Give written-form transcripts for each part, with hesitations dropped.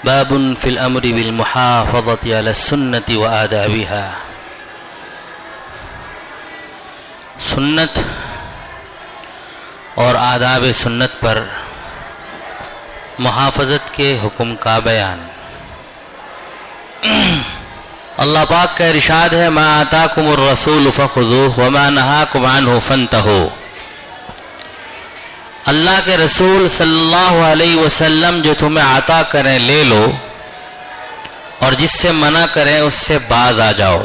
باب فی الامر بالمحافظة على السنة وآدابها. سنت اور آداب سنت پر محافظت کے حکم کا بیان. اللہ پاک کا ارشاد ہے ما آتاکم الرسول فخذوہ وما نہاکم عنہ فانتہوا. اللہ کے رسول صلی اللہ علیہ وسلم جو تمہیں عطا کریں لے لو اور جس سے منع کریں اس سے باز آ جاؤ.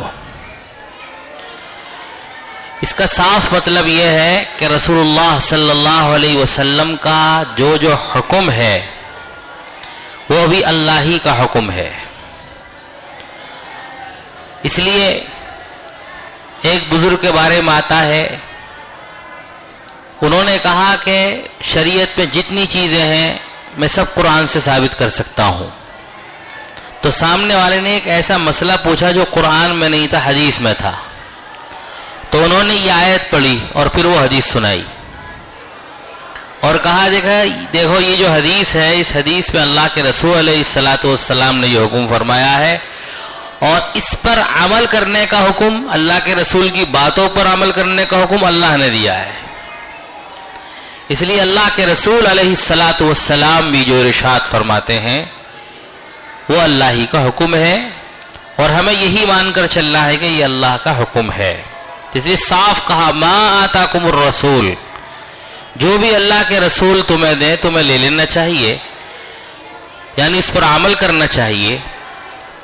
اس کا صاف مطلب یہ ہے کہ رسول اللہ صلی اللہ علیہ وسلم کا جو حکم ہے وہ بھی اللہ ہی کا حکم ہے. اس لیے ایک بزرگ کے بارے میں آتا ہے، انہوں نے کہا کہ شریعت میں جتنی چیزیں ہیں میں سب قرآن سے ثابت کر سکتا ہوں. تو سامنے والے نے ایک ایسا مسئلہ پوچھا جو قرآن میں نہیں تھا، حدیث میں تھا. تو انہوں نے یہ آیت پڑھی اور پھر وہ حدیث سنائی اور کہا دیکھو یہ جو حدیث ہے، اس حدیث میں اللہ کے رسول علیہ السلام نے یہ حکم فرمایا ہے اور اس پر عمل کرنے کا حکم، اللہ کے رسول کی باتوں پر عمل کرنے کا حکم اللہ نے دیا ہے. اس لیے اللہ کے رسول علیہ السلام بھی جو ارشاد فرماتے ہیں وہ اللہ ہی کا حکم ہے اور ہمیں یہی مان کر چلنا ہے کہ یہ اللہ کا حکم ہے. اس لیے صاف کہا ما آتاکم الرسول، جو بھی اللہ کے رسول تمہیں دیں تمہیں لے لینا چاہیے، یعنی اس پر عمل کرنا چاہیے،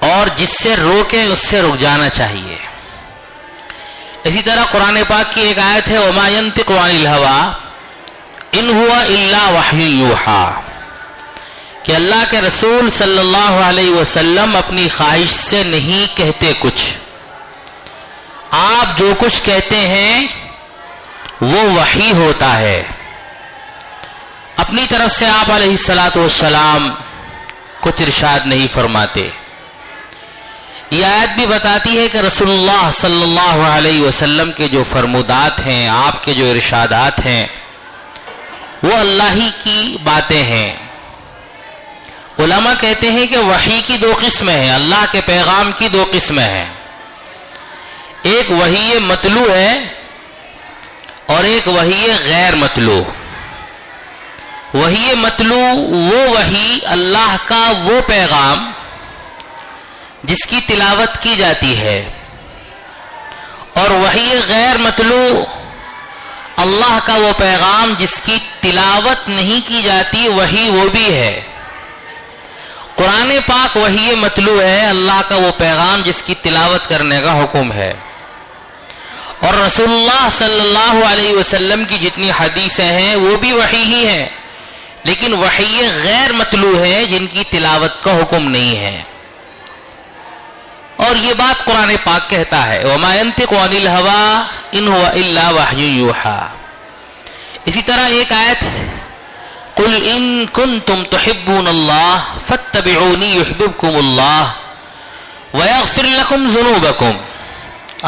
اور جس سے روکیں اس سے رک جانا چاہیے. اسی طرح قرآن پاک کی ایک آیت ہے وما ينطق عن الهوى ان هو الا وحی یوحی، کہ اللہ کے رسول صلی اللہ علیہ وسلم اپنی خواہش سے نہیں کہتے کچھ، آپ جو کچھ کہتے ہیں وہ وحی ہوتا ہے. اپنی طرف سے آپ علیہ السلام کچھ ارشاد نہیں فرماتے. یہ آیت بھی بتاتی ہے کہ رسول اللہ صلی اللہ علیہ وسلم کے جو فرمودات ہیں، آپ کے جو ارشادات ہیں، وہ اللہ ہی کی باتیں ہیں. علماء کہتے ہیں کہ وحی کی دو قسمیں ہیں، اللہ کے پیغام کی دو قسمیں ہیں. ایک وحی مطلوع ہے اور ایک وحی غیر مطلوع. وحی مطلوع وہ وحی اللہ کا وہ پیغام جس کی تلاوت کی جاتی ہے، اور وحی غیر مطلوع اللہ کا وہ پیغام جس کی تلاوت نہیں کی جاتی، وحی وہ بھی ہے. قرآن پاک وحی مطلوع ہے، اللہ کا وہ پیغام جس کی تلاوت کرنے کا حکم ہے. اور رسول اللہ صلی اللہ علیہ وسلم کی جتنی حدیثیں ہیں وہ بھی وحی ہی ہیں، لیکن وحی غیر مطلوع ہے جن کی تلاوت کا حکم نہیں ہے. اور یہ بات قرآن پاک کہتا ہے وما ينطق عن الهوى ان هو الا وحی یوحی. اسی طرح ایک آیت قل ان کنتم تحبون اللہ فاتبعونی یحببکم اللہ ویغفر لکم ذنوبکم.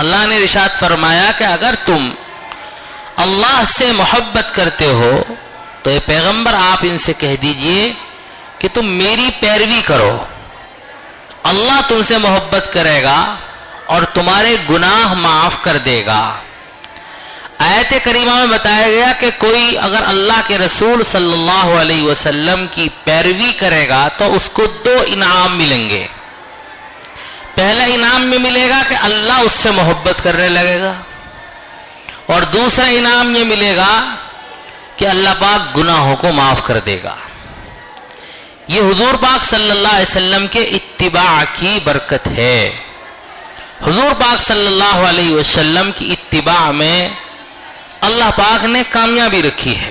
اللہ نے ارشاد فرمایا کہ اگر تم اللہ سے محبت کرتے ہو تو اے پیغمبر آپ ان سے کہہ دیجئے کہ تم میری پیروی کرو، اللہ تم سے محبت کرے گا اور تمہارے گناہ معاف کر دے گا. آیت کریمہ میں بتایا گیا کہ کوئی اگر اللہ کے رسول صلی اللہ علیہ وسلم کی پیروی کرے گا تو اس کو دو انعام ملیں گے. پہلا انعام میں ملے گا کہ اللہ اس سے محبت کرنے لگے گا، اور دوسرا انعام یہ ملے گا کہ اللہ پاک گناہوں کو معاف کر دے گا. یہ حضور پاک صلی اللہ علیہ وسلم کے اتباع کی برکت ہے. حضور پاک صلی اللہ علیہ وسلم کی اتباع میں اللہ پاک نے کامیابی رکھی ہے،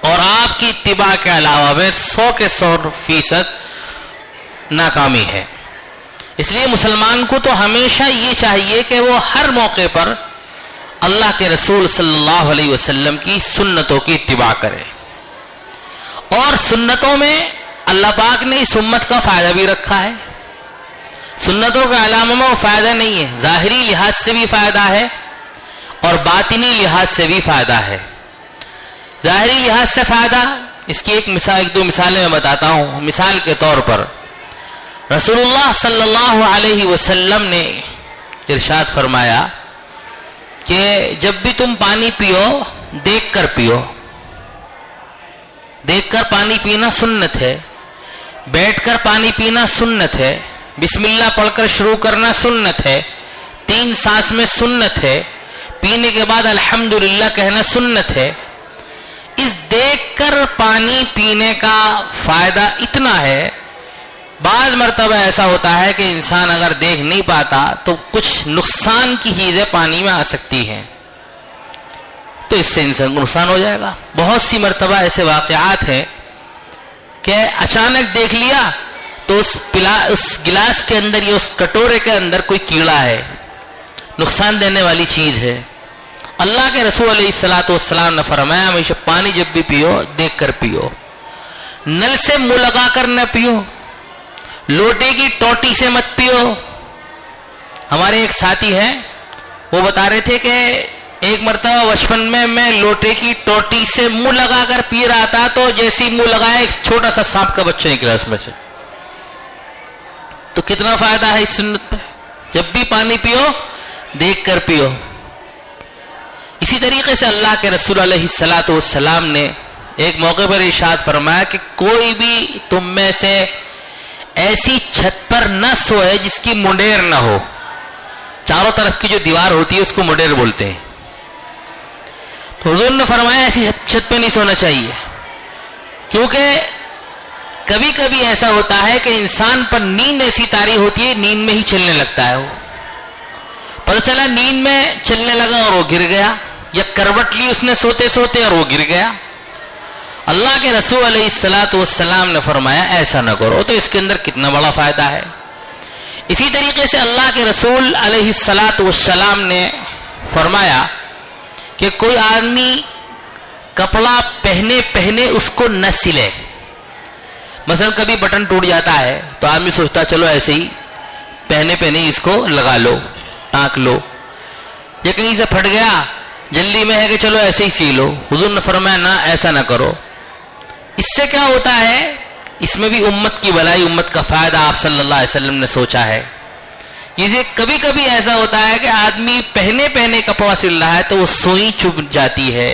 اور آپ کی اتباع کے علاوہ میں 100% ناکامی ہے. اس لیے مسلمان کو تو ہمیشہ یہ چاہیے کہ وہ ہر موقع پر اللہ کے رسول صلی اللہ علیہ وسلم کی سنتوں کی اتباع کرے. اور سنتوں میں اللہ پاک نے اس امت کا فائدہ بھی رکھا ہے. سنتوں کے علاوہ میں وہ فائدہ نہیں ہے، ظاہری لحاظ سے بھی فائدہ ہے اور باطنی لحاظ سے بھی فائدہ ہے. ظاہری لحاظ سے فائدہ اس کی ایک دو مثالیں میں بتاتا ہوں. مثال کے طور پر رسول اللہ صلی اللہ علیہ وسلم نے ارشاد فرمایا کہ جب بھی تم پانی پیو دیکھ کر پیو. دیکھ کر پانی پینا سنت ہے، بیٹھ کر پانی پینا سنت ہے، بسم اللہ پڑھ کر شروع کرنا سنت ہے، 3 سانس میں سنت ہے، پینے کے بعد الحمدللہ کہنا سنت ہے. اس دیکھ کر پانی پینے کا فائدہ اتنا ہے، بعض مرتبہ ایسا ہوتا ہے کہ انسان اگر دیکھ نہیں پاتا تو کچھ نقصان کی چیزیں پانی میں آ سکتی ہیں، تو اس سے انسان کو نقصان ہو جائے گا. بہت سی مرتبہ ایسے واقعات ہیں کہ اچانک دیکھ لیا تو اس گلاس کے اندر یا اس کٹورے کے اندر کوئی کیڑا ہے، نقصان دینے والی چیز ہے. اللہ کے رسول علیہ الصلوۃ والسلام نے فرمایا ہمیشہ پانی جب بھی پیو دیکھ کر پیو، نل سے منہ لگا کر نہ پیو، لوٹے کی ٹوٹی سے مت پیو. ہمارے ایک ساتھی ہیں وہ بتا رہے تھے کہ ایک مرتبہ بچپن میں لوٹے کی ٹوٹی سے منہ لگا کر پی رہا تھا تو جیسی منہ لگایا ایک چھوٹا سا سانپ کا بچہ نکلا اس میں سے. تو کتنا فائدہ ہے اس سنت پہ، جب بھی پانی پیو دیکھ کر پیو. اسی طریقے سے اللہ کے رسول علیہ الصلوۃ والسلام نے ایک موقع پر ارشاد فرمایا کہ کوئی بھی تم میں سے ایسی چھت پر نہ سوئے جس کی منڈیر نہ ہو. چاروں طرف کی جو دیوار ہوتی ہے اس کو منڈیر بولتے ہیں. تو حضور نے فرمایا ایسی چھت پہ نہیں سونا چاہیے، کیونکہ کبھی کبھی ایسا ہوتا ہے کہ انسان پر نیند ایسی طاری ہوتی ہے نیند میں ہی چلنے لگتا ہے. وہ پتہ چلا نیند میں چلنے لگا اور وہ گر گیا، یا کروٹ لی اس نے سوتے سوتے اور وہ گر گیا. اللہ کے رسول علیہ الصلوۃ والسلام نے فرمایا ایسا نہ کرو. تو اس کے اندر کتنا بڑا فائدہ ہے. اسی طریقے سے اللہ کے رسول علیہ الصلوۃ والسلام نے فرمایا کہ کوئی آدمی کپڑا پہنے اس کو نہ سلے. مثلا کبھی بٹن ٹوٹ جاتا ہے تو آدمی سوچتا چلو ایسے ہی پہنے اس کو لگا لو، ٹانک لو. یا کہیں سے پھٹ گیا جلدی میں ہے کہ چلو ایسے ہی سی لو. حضور نے فرمایا نہ ایسا نہ کرو. اس سے کیا ہوتا ہے، اس میں بھی امت کی بھلائی، امت کا فائدہ آپ صلی اللہ علیہ وسلم نے سوچا ہے. یہ کبھی کبھی ایسا ہوتا ہے کہ آدمی پہنے کپڑا سل رہا ہے تو وہ سوئی چبھ جاتی ہے،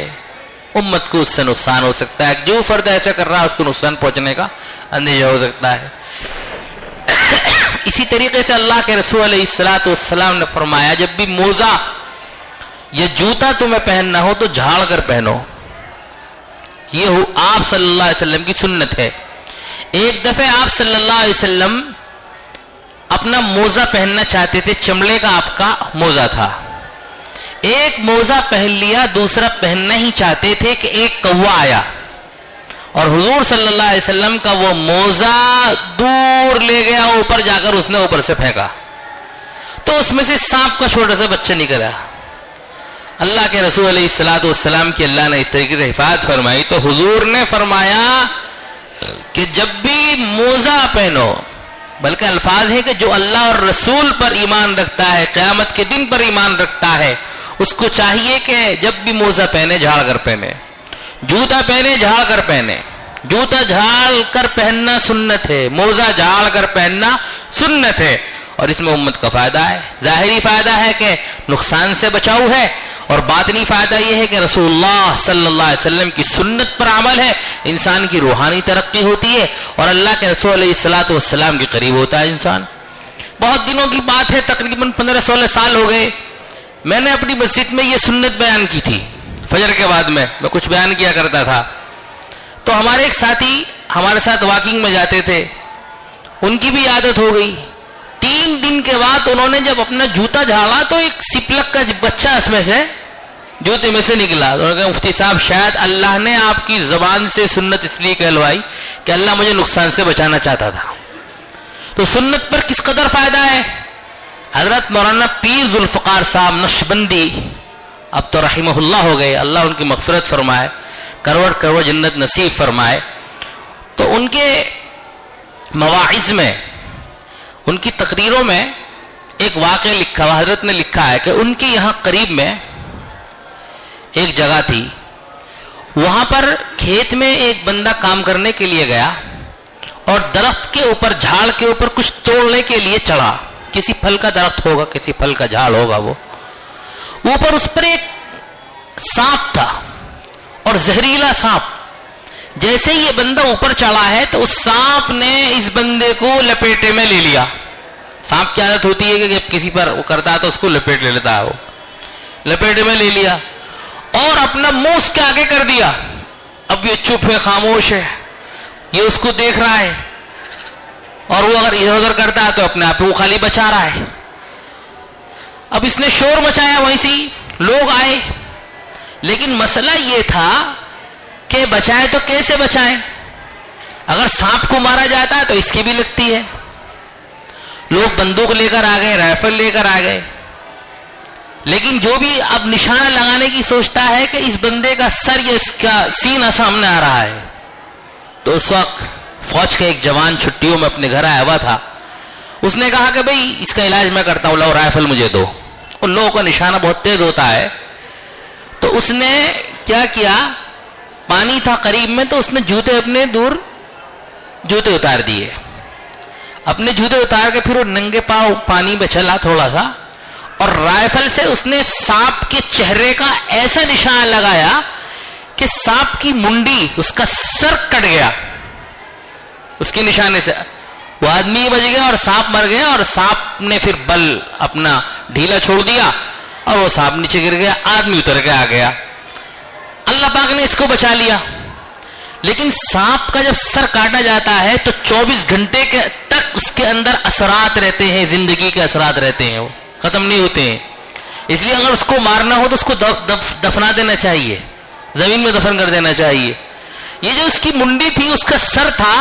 امت کو اس سے نقصان ہو سکتا ہے. جو فرد ایسا کر رہا ہے اس کو نقصان پہنچنے کا اندیشہ ہو سکتا ہے. اسی طریقے سے اللہ کے رسول علیہ الصلوۃ والسلام نے فرمایا جب بھی موزہ یا جوتا تمہیں پہننا ہو تو جھاڑ کر پہنو. یہ آپ صلی اللہ علیہ وسلم کی سنت ہے. ایک دفعہ آپ صلی اللہ علیہ وسلم اپنا موزہ پہننا چاہتے تھے، چمڑے کا آپ کا موزہ تھا. ایک موزہ پہن لیا، دوسرا پہننا ہی چاہتے تھے کہ ایک کوا آیا اور حضور صلی اللہ علیہ وسلم کا وہ موزہ دور لے گیا، اوپر جا کر اس نے اوپر سے پھینکا تو اس میں سے سانپ کا چھوٹا سا بچہ نکلا. اللہ کے رسول علیہ الصلوۃ والسلام کی اللہ نے اس طریقے سے حفاظت فرمائی. تو حضور نے فرمایا کہ جب بھی موزہ پہنو، بلکہ الفاظ ہے کہ جو اللہ اور رسول پر ایمان رکھتا ہے، قیامت کے دن پر ایمان رکھتا ہے، اس کو چاہیے کہ جب بھی موزہ پہنے جھاڑ کر پہنے، جوتا پہنے جھاڑ کر پہنے. جوتا جھاڑ کر پہننا سنت ہے، موزہ جھاڑ کر پہننا سنت ہے. اور اس میں امت کا فائدہ ہے. ظاہری فائدہ ہے کہ نقصان سے بچاؤ ہے، اور باطنی فائدہ یہ ہے کہ رسول اللہ صلی اللہ علیہ وسلم کی سنت پر عمل ہے، انسان کی روحانی ترقی ہوتی ہے اور اللہ کے رسول علیہ الصلوۃ والسلام کے قریب ہوتا ہے انسان. بہت دنوں کی بات ہے، تقریباً 15-16 سال ہو گئے، میں نے اپنی مسجد میں یہ سنت بیان کی تھی. فجر کے بعد میں کچھ بیان کیا کرتا تھا. تو ہمارے ایک ساتھی ہمارے ساتھ واکنگ میں جاتے تھے، ان کی بھی عادت ہو گئی. 3 دن کے بعد انہوں نے جب اپنا جوتا جھاڑا تو ایک سپلک کا بچہ اس میں سے جوتے میں سے نکلا. تو انہوں نے کہا مفتی صاحب شاید اللہ نے آپ کی زبان سے سنت اس لیے کہلوائی کہ اللہ مجھے نقصان سے بچانا چاہتا تھا. تو سنت پر کس قدر فائدہ ہے. حضرت مولانا پیر ذوالفقار صاحب نقشبندی اب تو رحمہ اللہ ہو گئے، اللہ ان کی مغفرت فرمائے، کروڑ کروڑ جنت نصیب فرمائے. تو ان کے مواعظ میں، ان کی تقریروں میں ایک واقعہ لکھا ہوا، حضرت نے لکھا ہے کہ ان کے یہاں قریب میں ایک جگہ تھی، وہاں پر کھیت میں ایک بندہ کام کرنے کے لیے گیا اور درخت کے اوپر، جھاڑ کے اوپر کچھ توڑنے کے لیے چڑھا. کسی پھل کا درخت ہوگا، کسی پھل کا جھاڑ ہوگا. وہ اوپر اس پر ایک سانپ تھا اور زہریلا سانپ. جیسے یہ بندہ اوپر چڑھا ہے تو اس سانپ نے اس بندے کو لپیٹے میں لے لیا. سانپ کی عادت ہوتی ہے کہ جب کسی پر وہ کرتا ہے تو اس کو لپیٹ لے لیتا ہے. وہ لپیٹے میں لے لیا اور اپنا منہ اس کے آگے کر دیا. اب یہ چپ ہے، خاموش ہے، یہ اس کو دیکھ رہا ہے اور وہ اگر ادھر ادھر کرتا ہے تو اپنے آپ کو خالی بچا رہا ہے. اب اس نے شور مچایا، وہیں سے لوگ آئے، لیکن مسئلہ یہ تھا کہ بچائے تو کیسے بچائیں؟ اگر سانپ کو مارا جاتا ہے تو اس کی بھی لگتی ہے. لوگ بندوق لے کر آ گئے، رائفل لے کر آ گئے، لیکن جو بھی اب نشانہ لگانے کی سوچتا ہے کہ اس بندے کا سر یا اس کا سینہ سامنے آ رہا ہے. تو اس وقت فوج کا ایک جوان چھٹیوں میں اپنے گھر آیا ہوا تھا. اس نے کہا کہ بھئی اس کا علاج میں کرتا ہوں، لاؤ رائفل مجھے دو. اور لوگوں کا نشانہ بہت تیز ہوتا ہے. تو اس نے کیا کیا، پانی تھا قریب میں تو اس نے جوتے اپنے دور جوتے اتار دیے. اپنے جوتے اتار کے پھر وہ ننگے پاؤں پانی میں چلا تھوڑا سا، اور رائفل سے اس نے سانپ کے چہرے کا ایسا نشان لگایا کہ سانپ کی منڈی، اس کا سر کٹ گیا اس کے نشانے سے. وہ آدمی بچ گیا اور سانپ مر گیا، اور سانپ نے پھر بل اپنا ڈھیلا چھوڑ دیا اور وہ سانپ نیچے گر گیا، آدمی اتر کے آ گیا. اللہ پاک نے اس کو بچا لیا. لیکن سانپ کا جب سر کاٹا جاتا ہے تو 24 گھنٹے تک اس کے اندر اثرات رہتے ہیں، زندگی کے اثرات رہتے ہیں، وہ ختم نہیں ہوتے ہیں. اس لیے اگر اس کو مارنا ہو تو اس کو دفنا دینا چاہیے، زمین میں دفن کر دینا چاہیے. یہ جو اس کی منڈی تھی، اس کا سر تھا،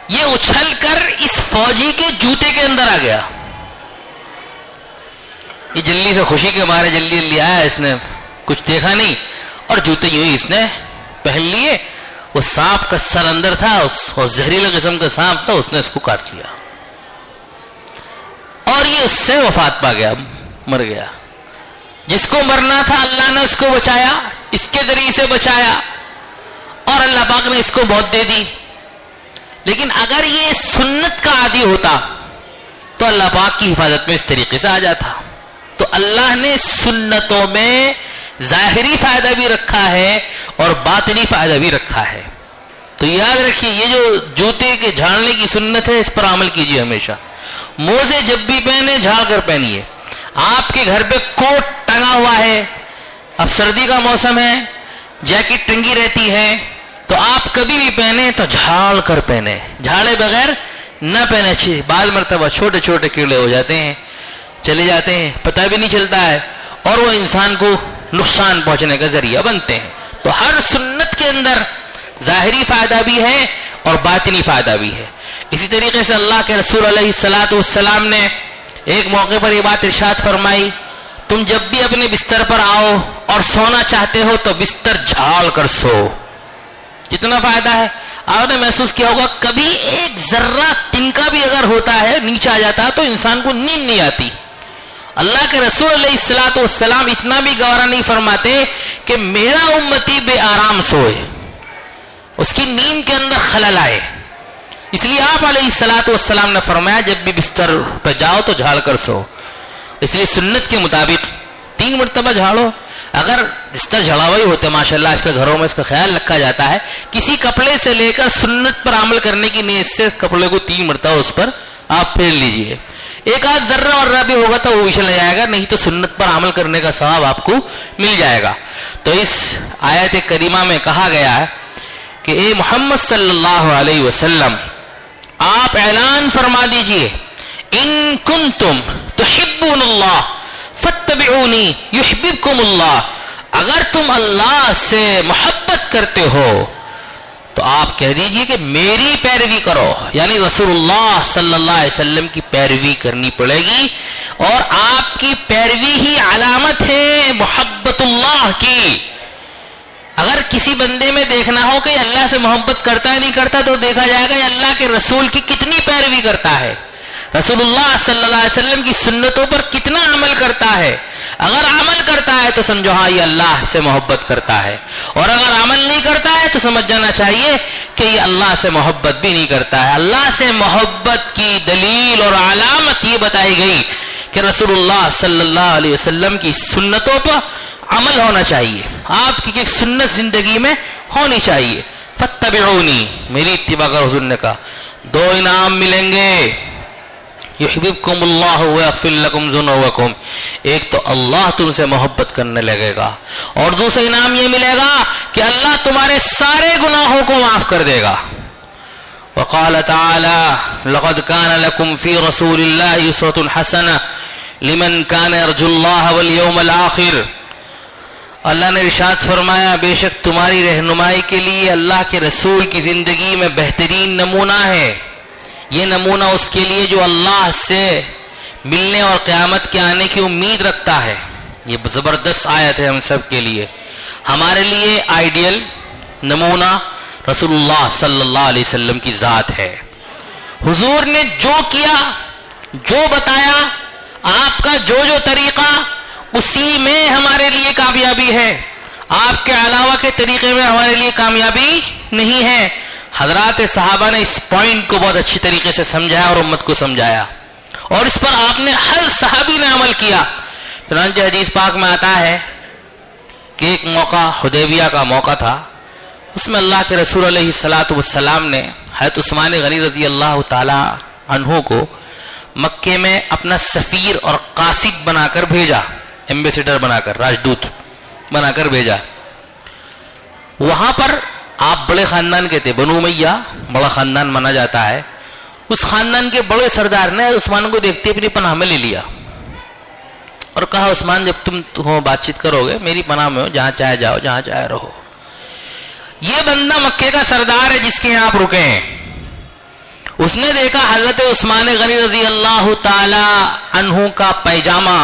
یہ اچھل کر اس فوجی کے جوتے کے اندر آ گیا. یہ جلدی سے خوشی کے مارے جلدی آیا، اس نے کچھ دیکھا نہیں اور جوتے یوں ہی اس نے پہن لیے. وہ سانپ کا سر اندر تھا اور زہریلا قسم کا سانپ تھا، اس نے اس کو کاٹ لیا اور یہ اس سے وفات پا گیا، مر گیا. جس کو مرنا تھا اللہ نے اس کو بچایا، اس کے ذریعے سے بچایا، اور اللہ پاک نے اس کو موت دے دی. لیکن اگر یہ سنت کا عادی ہوتا تو اللہ پاک کی حفاظت میں اس طریقے سے آ جاتا. تو اللہ نے سنتوں میں ظاہری فائدہ بھی رکھا ہے اور باطنی فائدہ بھی رکھا ہے. تو یاد رکھیے، یہ جو جوتے کے جھاڑنے کی سنت ہے، اس پر عمل کیجیے ہمیشہ. موزے جب بھی پہنے جھاڑ کر پہنیے. آپ کے گھر پہ کوٹ ٹنگا ہوا ہے، اب سردی کا موسم ہے، جیکٹ ٹنگی رہتی ہے، تو آپ کبھی بھی پہنے تو جھاڑ کر پہنے، جھاڑے بغیر نہ پہنے. اچھی بعض مرتبہ چھوٹے چھوٹے کیڑے ہو جاتے ہیں، چلے جاتے ہیں، پتہ بھی نہیں چلتا ہے، اور وہ انسان کو نقصان پہنچنے کا ذریعہ بنتے ہیں. تو ہر سنت کے اندر ظاہری فائدہ بھی ہے اور باطنی فائدہ بھی ہے. اسی طریقے سے اللہ کے رسول علیہ السلام نے ایک موقع پر یہ بات ارشاد فرمائی، تم جب بھی اپنے بستر پر آؤ اور سونا چاہتے ہو تو بستر جھاڑ کر سو. کتنا فائدہ ہے. آپ نے محسوس کیا ہوگا کبھی ایک ذرہ تنکا بھی اگر ہوتا ہے، نیچے آ جاتا ہے تو انسان کو نیند نہیں آتی. اللہ کے رسول علیہ السلام اتنا بھی گوارا نہیں فرماتے کہ میرا امتی بے آرام سوئے، اس کی نیند کے اندر خلل آئے. اس لیے آپ علیہ السلام نے فرمایا جب بھی بستر پہ جاؤ تو جھاڑ کر سو. اس لیے سنت کے مطابق 3 مرتبہ جھاڑو. اگر بستر جھڑا ہوا ہی ہوتے ماشاءاللہ، آج کے گھروں میں اس کا خیال رکھا جاتا ہے، کسی کپڑے سے لے کر سنت پر عمل کرنے کی نیت سے کپڑے کو 3 مرتبہ اس پر آپ پھیر لیجئے. ایک آدھ ذرہ اور بھی ہوگا تو وہ بھی چلا جائے گا، نہیں تو سنت پر عمل کرنے کا ثواب آپ کو مل جائے گا. تو اس آیت کریمہ میں کہا گیا ہے کہ اے محمد صلی اللہ علیہ وسلم، آپ اعلان فرما دیجئے، ان کنتم تحبون اللہ فاتبعونی یحببکم اللہ، اگر تم اللہ سے محبت کرتے ہو تو آپ کہہ دیجئے کہ میری پیروی کرو، یعنی رسول اللہ صلی اللہ علیہ وسلم کی پیروی کرنی پڑے گی. اور آپ کی پیروی ہی علامت ہے محبت اللہ کی. اگر کسی بندے میں دیکھنا ہو کہ اللہ سے محبت کرتا ہے نہیں کرتا تو دیکھا جائے گا یہ اللہ کے رسول کی کتنی پیروی کرتا ہے، رسول اللہ صلی اللہ علیہ وسلم کی سنتوں پر کتنا عمل کرتا ہے. اگر عمل کرتا ہے تو سمجھو ہاں یہ اللہ سے محبت کرتا ہے، اور اگر عمل نہیں کرتا ہے تو سمجھ جانا چاہیے کہ یہ اللہ سے محبت بھی نہیں کرتا ہے۔ اللہ سے محبت کی دلیل اور علامت یہ بتائی گئی کہ رسول اللہ صلی اللہ علیہ وسلم کی سنتوں پر عمل ہونا چاہیے، آپ کی ایک سنت زندگی میں ہونی چاہیے۔ فاتبعونی، میری اتباع کرو، حضور نے کہا دو انعام ملیں گے، یحببکم اللہ ویغفر لکم ذنوبکم، ایک تو اللہ تم سے محبت کرنے لگے گا، اور دوسرا انعام یہ ملے گا کہ اللہ تمہارے سارے گناہوں کو معاف کر دے گا۔ وقال تعالی لقد كان لكم في رسول الله اسوة حسنة لمن كان يرجو الله واليوم الآخر، اللہ نے ارشاد فرمایا بے شک تمہاری رہنمائی کے لیے اللہ کے رسول کی زندگی میں بہترین نمونہ ہے، یہ نمونہ اس کے لیے جو اللہ سے ملنے اور قیامت کے آنے کی امید رکھتا ہے۔ یہ زبردست آیت ہے ہم سب کے لیے، ہمارے لیے آئیڈیل نمونہ رسول اللہ صلی اللہ علیہ وسلم کی ذات ہے۔ حضور نے جو کیا، جو بتایا، آپ کا جو طریقہ، اسی میں ہمارے لیے کامیابی ہے، آپ کے علاوہ کے طریقے میں ہمارے لیے کامیابی نہیں ہے۔ حضرات صحابہ نے اس پوائنٹ کو بہت اچھی طریقے سے سمجھایا اور امت کو سمجھایا، اور اس پر آپ نے ہر صحابی نے عمل کیا۔ چنانچہ حدیث پاک میں آتا ہے کہ ایک موقع حدیبیہ کا موقع تھا، اس میں اللہ کے رسول علیہ الصلاۃ والسلام نے حضرت عثمان غنی رضی اللہ تعالی عنہ کو مکے میں اپنا سفیر اور قاصد بنا کر بھیجا، ایمبیسیڈر بنا کر، راجدوت بنا کر بھیجا۔ وہاں پر آپ بڑے خاندان کے تھے، بنو امیہ بڑا خاندان مانا جاتا ہے، اس خاندان کے بڑے سردار نے عثمان کو دیکھتے اپنی پناہ میں لے لیا اور کہا عثمان جب تم بات چیت کرو گے میری پناہ میں ہو، جہاں چاہے جاؤ، جہاں چاہے رہو۔ یہ بندہ مکے کا سردار ہے جس کے یہاں آپ رکے ہیں، اس نے دیکھا حضرت عثمان غنی رضی اللہ تعالی عنہ کا پیجامہ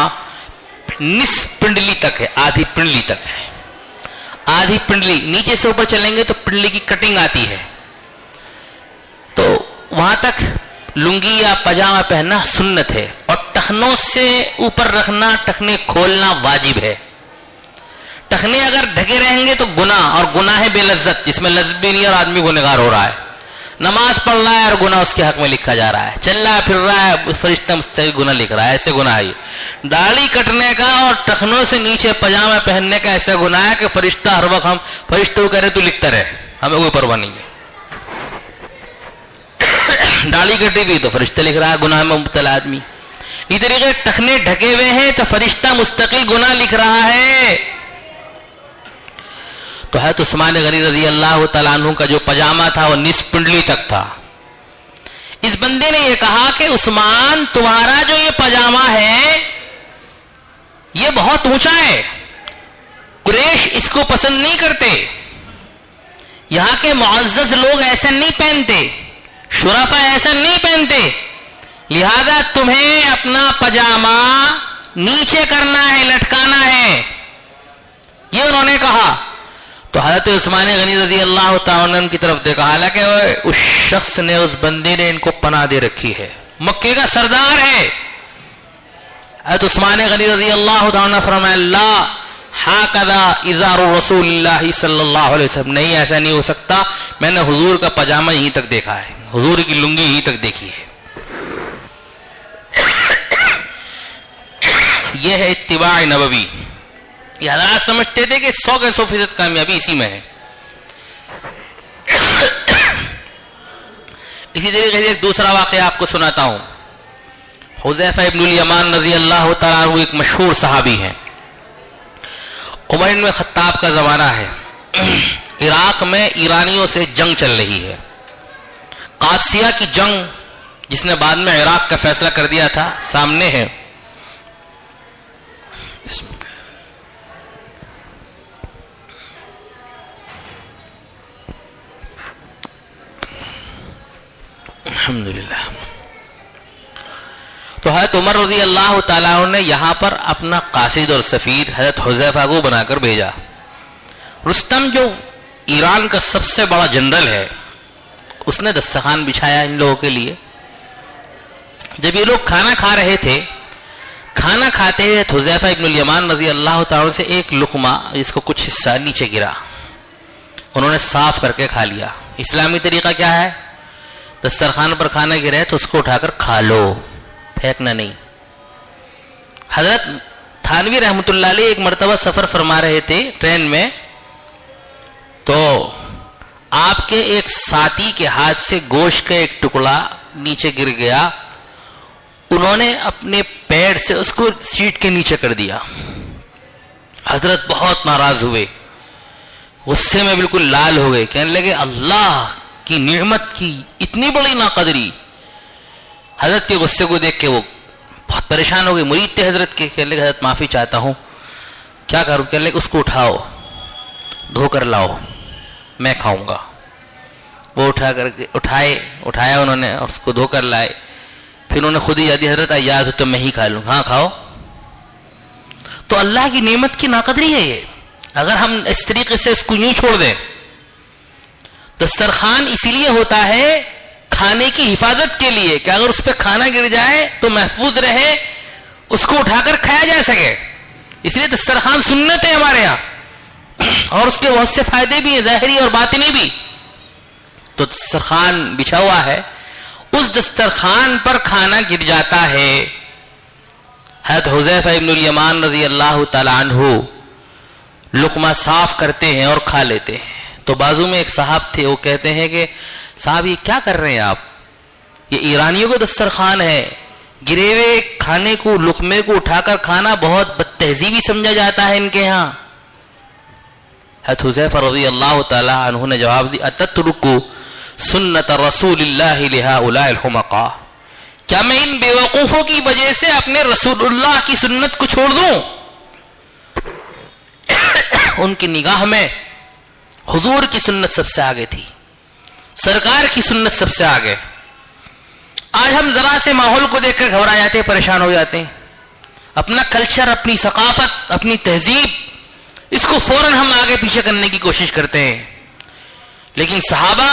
نصف پنڈلی تک ہے، آدھی پنڈلی تک ہے، آدھی پنڈلی، نیچے سے اوپر چلیں گے تو پنڈلی کی کٹنگ آتی ہے، تو وہاں تک لنگی یا پاجامہ پہننا سنت ہے، اور ٹخنوں سے اوپر رکھنا، ٹخنے کھولنا واجب ہے۔ ٹخنے اگر ڈھکے رہیں گے تو گناہ، اور گناہ ہے بے لذت، جس میں لذت بھی نہیں ہے اور آدمی گنہگار ہو رہا ہے، نماز پڑھ رہا ہے اور گناہ اس کے حق میں لکھا جا رہا ہے، چل رہا ہے پھر رہا ہے فرشتہ مستقل گناہ لکھ رہا ہے، ایسے گناہ ہے۔ داڑھی کٹنے کا اور ٹخنوں سے نیچے پاجامہ پہننے کا ایسا گناہ ہے کہ فرشتہ ہر وقت ہم فرشتوں کہہ رہے تو لکھتا رہے، ہمیں کوئی پرواہ نہیں ہے۔ داڑھی کٹی گئی تو فرشتہ لکھ رہا ہے، گناہ میں مبتلا آدمی۔ یہ طریقے ٹخنے ڈھکے ہوئے ہیں تو فرشتہ مستقل گناہ لکھ رہا ہے۔ تو حضرت عثمان غنی رضی اللہ تعالیٰ عنہ کا جو پاجامہ تھا وہ نصف پنڈلی تک تھا۔ اس بندے نے یہ کہا کہ عثمان تمہارا جو یہ پاجامہ ہے یہ بہت اونچا ہے، قریش اس کو پسند نہیں کرتے، یہاں کے معزز لوگ ایسا نہیں پہنتے، شرفا ایسا نہیں پہنتے، لہذا تمہیں اپنا پاجامہ نیچے کرنا ہے، لٹکانا ہے، یہ انہوں نے کہا۔ تو حضرت عثمان غنی رضی اللہ تعالیٰ عنہ کی طرف دیکھا، حالانکہ اس شخص نے، اس بندے نے ان کو پناہ دے رکھی ہے، مکے کا سردار ہے۔ حضرت عثمان غنی رضی اللہ تعالیٰ عنہ فرمایا لا ہاکذا ازار رسول اللہ صلی اللہ علیہ وسلم، نہیں ایسا نہیں ہو سکتا، میں نے حضور کا پاجامہ یہیں تک دیکھا ہے، حضور کی لنگی یہیں تک دیکھی ہے۔ یہ ہے اتباع نبوی۔ یہ حضرات سمجھتے تھے کہ 100 کے 100% کامیابی اسی میں ہے۔ اسی طریقے سے ایک دوسرا واقعہ آپ کو سناتا ہوں۔ حذیفہ ابن الیمان رضی اللہ تعالیٰ عنہ ایک مشہور صحابی ہیں، عمر بن خطاب کا زمانہ ہے، عراق میں ایرانیوں سے جنگ چل رہی ہے، قادسیہ کی جنگ جس نے بعد میں عراق کا فیصلہ کر دیا تھا سامنے ہے۔ الحمدللہ۔ تو حضرت عمر رضی اللہ تعالیٰ عنہ نے یہاں پر اپنا قاصد اور سفیر حضرت حذیفہ کو بنا کر بھیجا۔ رستم جو ایران کا سب سے بڑا جنرل ہے، اس نے دسترخوان بچھایا ان لوگوں کے لیے۔ جب یہ لوگ کھانا کھا رہے تھے کھانا کھاتے ہوئے حذیفہ ابن الیمان رضی اللہ تعالیٰ سے ایک لقمہ جس کو کچھ حصہ نیچے گرا، انہوں نے صاف کر کے کھا لیا۔ اسلامی طریقہ کیا ہے؟ دسترخوان پر کھانا گرا ہے تو اس کو اٹھا کر کھا لو، پھینکنا نہیں۔ حضرت تھانوی رحمۃ اللہ علیہ ایک مرتبہ سفر فرما رہے تھے ٹرین میں، تو آپ کے ایک ساتھی کے ہاتھ سے گوشت کا ایک ٹکڑا نیچے گر گیا، انہوں نے اپنے پیر سے اس کو سیٹ کے نیچے کر دیا۔ حضرت بہت ناراض ہوئے، غصے میں بالکل لال ہو گئے، کہنے لگے اللہ کی نعمت کی اتنی بڑی ناقدری۔ حضرت کے غصے کو دیکھ کے وہ بہت پریشان ہو گئے، مرید تھے حضرت کے، کہنے لگے حضرت معافی چاہتا ہوں، کیا کروں؟ کہنے لگے اس کو اٹھاؤ، دھو کر لاؤ، میں کھاؤں گا۔ وہ اٹھا کر کے اٹھایا انہوں نے، اس کو دھو کر لائے، پھر انہوں نے خود ہی یاد دی حضرت یاد ہو تو میں ہی کھا لوں۔ ہاں کھاؤ۔ تو اللہ کی نعمت کی ناقدری ہے یہ، اگر ہم اس طریقے سے اس کو یوں چھوڑ دیں۔ دسترخوان اسی لیے ہوتا ہے کھانے کی حفاظت کے لیے کہ اگر اس پہ کھانا گر جائے تو محفوظ رہے، اس کو اٹھا کر کھایا جا سکے۔ اس لیے دسترخوان سنت ہے ہمارے یہاں، اور اس کے بہت سے فائدے بھی ہیں، ظاہری اور باطنی بھی۔ تو دسترخوان بچھا ہوا ہے، اس دسترخوان پر کھانا گر جاتا ہے۔ حضرت حذیفہ ابن الیمان رضی اللہ تعالی عنہ لقمہ صاف کرتے ہیں اور کھا لیتے ہیں۔ تو بازو میں ایک صاحب تھے، وہ کہتے ہیں کہ صاحب یہ کیا کر رہے ہیں آپ؟ یہ ایرانیوں کا دسترخوان ہے، گرے ہوئے کھانے کو، لقمے کو اٹھا کر کھانا بہت بد تہذیبی سمجھا جاتا ہے ان کے ہاں۔ حضرت حذیفہ رضی اللہ تعالی عنہ نے جواب دی اتترکو سنت رسول اللہ لہؤلاء الحمقاء، کیا میں ان بیوقوفوں کی وجہ سے اپنے رسول اللہ کی سنت کو چھوڑ دوں؟ ان کی نگاہ میں حضور کی سنت سب سے آگے تھی، سرکار کی سنت سب سے آگے۔ آج ہم ذرا سے ماحول کو دیکھ کر گھبرا جاتے ہیں، پریشان ہو جاتے ہیں، اپنا کلچر، اپنی ثقافت، اپنی تہذیب، اس کو فوراً ہم آگے پیچھے کرنے کی کوشش کرتے ہیں۔ لیکن صحابہ،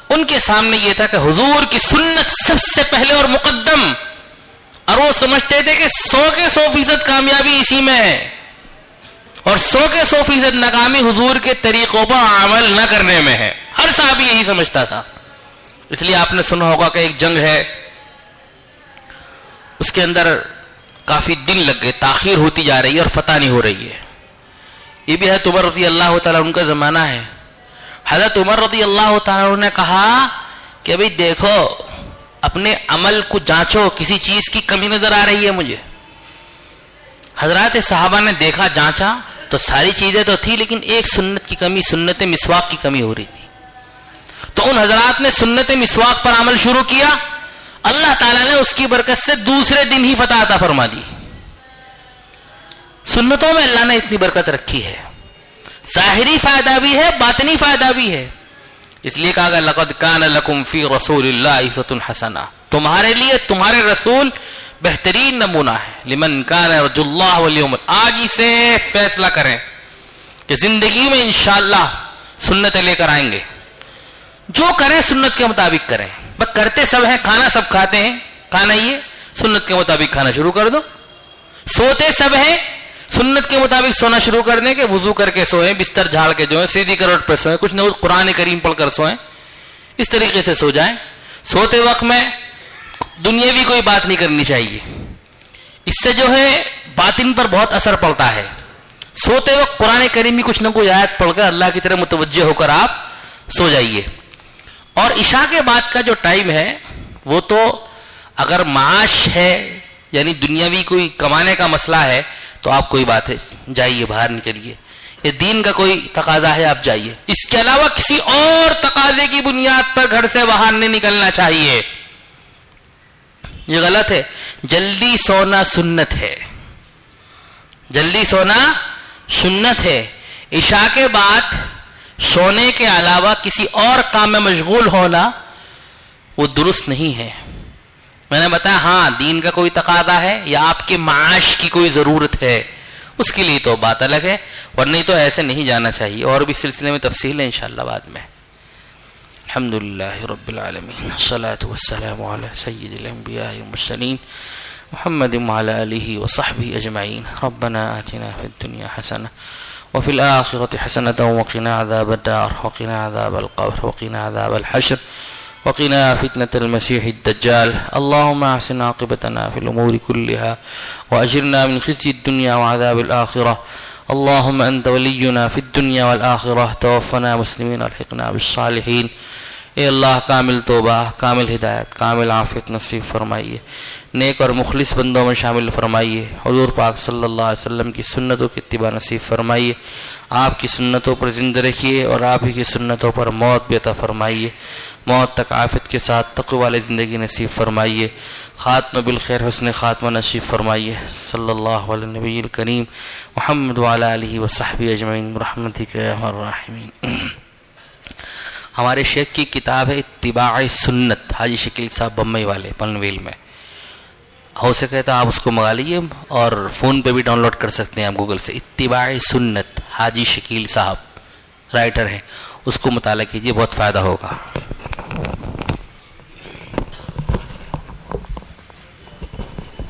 ان کے سامنے یہ تھا کہ حضور کی سنت سب سے پہلے اور مقدم، اور وہ سمجھتے تھے کہ 100% کامیابی اسی میں ہے، اور 100% ناکامی حضور کے طریقوں پر عمل نہ کرنے میں ہے۔ ہر صحابی یہی سمجھتا تھا۔ اس لیے آپ نے سنا ہوگا کہ ایک جنگ ہے، اس کے اندر کافی دن لگ گئے، تاخیر ہوتی جا رہی ہے اور فتح نہیں ہو رہی ہے۔ یہ بھی حضرت عمر رضی اللہ تعالیٰ ان کا زمانہ ہے۔ حضرت عمر رضی اللہ تعالیٰ نے کہا کہ بھئی دیکھو، اپنے عمل کو جانچو، کسی چیز کی کمی نظر آ رہی ہے مجھے۔ حضرات صحابہ نے دیکھا، جانچا تو ساری چیزیں تو تھی، لیکن ایک سنت کی کمی، سنت مسواک کی کمی ہو رہی تھی۔ تو ان حضرات نے سنت مسواک پر عمل شروع کیا، اللہ تعالیٰ نے اس کی برکت سے دوسرے دن ہی فتح عطا فرما دی۔ سنتوں میں اللہ نے اتنی برکت رکھی ہے، ظاہری فائدہ بھی ہے، باطنی فائدہ بھی ہے۔ اس لیے کہا گیا لقد کان لکم فی رسول اللہ اسوۃ حسنہ، تمہارے لیے تمہارے رسول بہترین نمونہ ہے۔ لمن کان یرجو اللہ والیوم، آج ہی سے فیصلہ کریں کہ زندگی میں انشاءاللہ سنتیں لے کر آئیں گے، جو کریں سنت کے مطابق کریں۔ بس کرتے سب ہیں، کھانا سب کھاتے ہیں، کھانا ہی ہے، سنت کے مطابق کھانا شروع کر دو۔ سوتے سب ہیں، سنت کے مطابق سونا شروع کر دیں کہ وضو کر کے سوئیں، بستر جھاڑ کے جو ہے سیدھی کروٹ پر سوئیں، کچھ نہ کچھ قرآن کریم پڑھ کر سوئیں، اس طریقے سے سو جائیں۔ سوتے وقت میں دنیاوی کوئی بات نہیں کرنی چاہیے، اس سے جو ہے باطن پر بہت اثر پڑتا ہے۔ سوتے وقت قرآن کریم کی کچھ نہ کوئی آیت پڑھ کر اللہ کی طرف متوجہ ہو کر آپ سو جائیے۔ اور عشاء کے بعد کا جو ٹائم ہے وہ تو اگر معاش ہے، یعنی دنیاوی کوئی کمانے کا مسئلہ ہے تو آپ کوئی بات ہے جائیے، باہر نکلیے، یہ دین کا کوئی تقاضا ہے آپ جائیے۔ اس کے علاوہ کسی اور تقاضے کی بنیاد پر گھر سے باہر نہیں نکلنا چاہیے، یہ غلط ہے۔ جلدی سونا سنت ہے، جلدی سونا سنت ہے۔ عشاء کے بعد سونے کے علاوہ کسی اور کام میں مشغول ہونا وہ درست نہیں ہے۔ میں نے بتایا ہاں دین کا کوئی تقاضا ہے یا آپ کے معاش کی کوئی ضرورت ہے، اس کے لیے تو بات الگ ہے، ورنہ تو ایسے نہیں جانا چاہیے۔ اور بھی سلسلے میں تفصیل ہے انشاءاللہ بعد میں۔ الحمدللہ رب العالمین، الصلاۃ والسلام علی سید الانبیاء والمرسلین محمد وعلى آله وصحبه أجمعين. ربنا آتنا في الدنيا حسنة وفي الآخرة حسنة وقنا عذاب النار وقنا عذاب القبر وقنا عذاب الحشر وقنا فتنة المسيح الدجال. اللهم أحسن عاقبتنا في الأمور كلها وأجرنا من خزي الدنيا وعذاب الآخرة. اللهم أنت ولينا في الدنيا والآخرة توفنا مسلمين والحقنا بالصالحين. اے اللہ کامل توبہ، کامل ہدایت، کامل عافیت نصیب فرمائیے، نیک اور مخلص بندوں میں شامل فرمائیے. حضور پاک صلی اللہ علیہ وسلم کی سنتوں کی اتباع نصیب فرمائیے. آپ کی سنتوں پر زندہ رکھیے اور آپ ہی کی سنتوں پر موت بھی عطا فرمائیے. موت تک عافیت کے ساتھ تقوی والی زندگی نصیب فرمائیے. خاتمہ بالخیر، حسن خاتمہ نصیب فرمائیے. صلی اللہ علیہ نبی الکریم محمد وعلی آلہ وصحبہ اجمعین برحمتک یا ارحم الراحمین. ہمارے شیخ کی کتاب ہے اتباع سنت، حاجی شکیل صاحب بمبئی والے پنویل میں. ہو سکے تو آپ اس کو منگا لیجیے اور فون پہ بھی ڈاؤن لوڈ کر سکتے ہیں آپ گوگل سے. اتباع سنت حاجی شکیل صاحب رائٹر ہیں، اس کو مطالعہ کیجیے، بہت فائدہ ہوگا.